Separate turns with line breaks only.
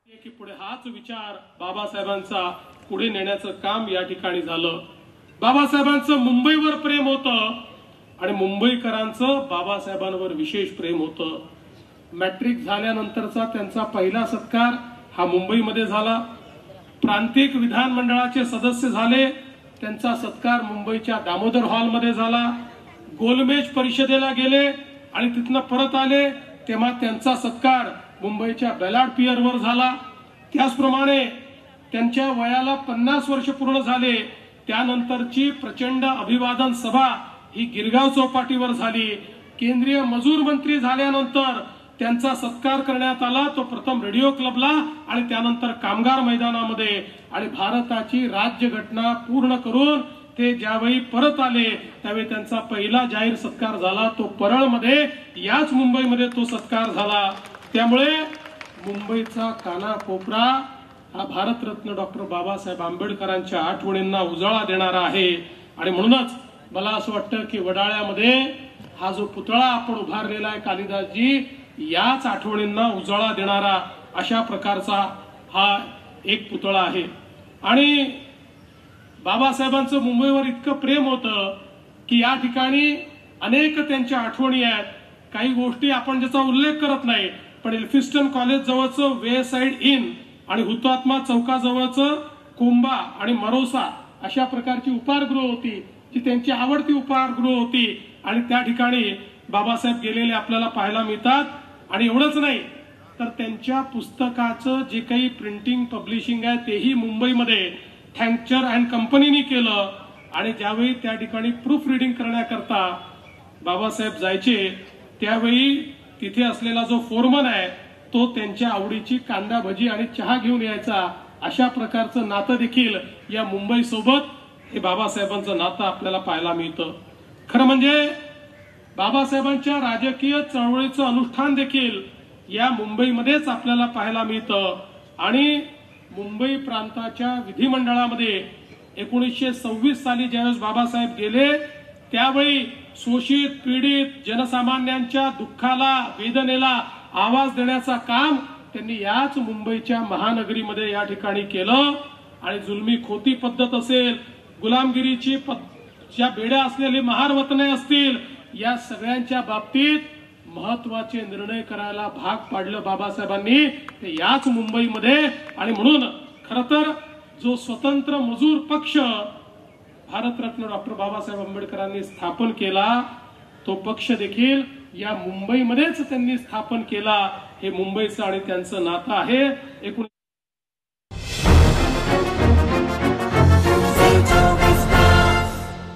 की पुढे हाच विचार बाबासाहेबांचा पुढे नेण्याचं काम या ठिकाणी झालं। बाबासाहेबांचं मुंबईवर प्रेम होतं आणि मुंबईकरांचं बाबासाहेबांवर विशेष प्रेम होतं। मॅट्रिक झाल्यानंतरचा त्यांचा पहिला सत्कार हा मुंबईमध्ये झाला। प्रांतिक विधानमंडळाचे सदस्य झाले, त्यांचा सत्कार मुंबईच्या दामोदर हॉलमध्ये झाला। गोलमेज परिषदेला गेले आणि तिथनं परत आले तेव्हा त्यांचा सत्कार मुंबईच्या बेलाड पियरवर झाला। त्याचप्रमाणे त्यांच्या वयाला 50 वर्ष पूर्ण झाले त्यानंतरची प्रचंड अभिवादन सभा ही गिरगाव चौपाटीवर झाली। केंद्रीय मजूर मंत्री झाल्यानंतर त्यांचा सत्कार करण्यात आला, तो प्रथम रेडिओ क्लबला आणि त्यानंतर कामगार मैदानामध्ये। आणि भारताची राज्यघटना पूर्ण करून ते ज्यावेळी परत आले त्यावेळी त्यांचा पहिला जाहीर सत्कार झाला तो परळमध्ये, याच मुंबईमध्ये तो सत्कार झाला। त्यामुळे मुंबईचा कानाकोपरा हा भारतरत्न डॉक्टर बाबासाहेब आंबेडकरांच्या आठवणींना उजाळा देणारा आहे। आणि म्हणूनच मला असं वाटतं की वडाळ्यामध्ये हा जो पुतळा आपण उभारलेला आहे कालिदासजी, याच आठवणींना उजाळा देणारा अशा प्रकारचा हा एक पुतळा आहे। आणि बाबासाहेबांचं मुंबईवर इतकं प्रेम होतं की या ठिकाणी अनेक त्यांच्या आठवणी आहेत। काही गोष्टी आपण ज्याचा उल्लेख करत नाही, पण एल्फिस्टन कॉलेज जवळचं वे साइड इन आणि हुतात्मा चौकाजवळचं कोंबा आणि मरोसा अशा प्रकारची उपाहारगृह होती जी त्यांची आवडती उपाहारगृह होती आणि त्या ठिकाणी बाबासाहेब गेलेले आपल्याला पाहायला मिळतात। आणि एवढंच नाही तर त्यांच्या पुस्तकाचं जे काही प्रिंटिंग पब्लिशिंग आहे तेही मुंबईमध्ये थँक्चर अँड कंपनीने केलं। आणि ज्यावेळी त्या ठिकाणी प्रूफ रिडिंग करण्याकरता बाबासाहेब जायचे त्यावेळी तिथे असलेला जो फोरमन आहे तो त्यांच्या आवडीची कांदा भजी आणि चहा घेऊन यायचा। अशा प्रकारचं नातं देखील या मुंबई सोबत हे बाबासाहेबांचं नातं आपल्याला पाहायला मिळतं। खरं म्हणजे बाबासाहेबांच्या राजकीय चळवळीचं अनुष्ठान देखील या मुंबईमध्येच आपल्याला पाहायला मिळतं। आणि मुंबई प्रांताच्या विधिमंडळामध्ये 1926 साली ज्यावेळेस बाबासाहेब गेले त्यावेळी शोषित पीडित जनसामान्यांच्या दुःखाला वेदनेला आवाज देण्याचं काम त्यांनी याच मुंबईच्या महानगरीमध्ये या ठिकाणी केलं। आणि जुलमी खोती पद्धत असेल, गुलामगिरीची ज्या बेड्या असलेले महारवतने असतील, या सगळ्यांच्या बाबतीत महत्वाचे निर्णय करायला भाग पाडलं बाबासाहेबांनी ते याच मुंबईमध्ये। आणि म्हणून खरं तर जो स्वतंत्र मजूर पक्ष भारतरत्न डॉक्टर बाबासाहेब आंबेडकरांनी स्थापन केला तो पक्ष देखील या मुंबईमध्येच त्यांनी स्थापन केला। हे मुंबईचं आणि त्यांचं नातं आहे।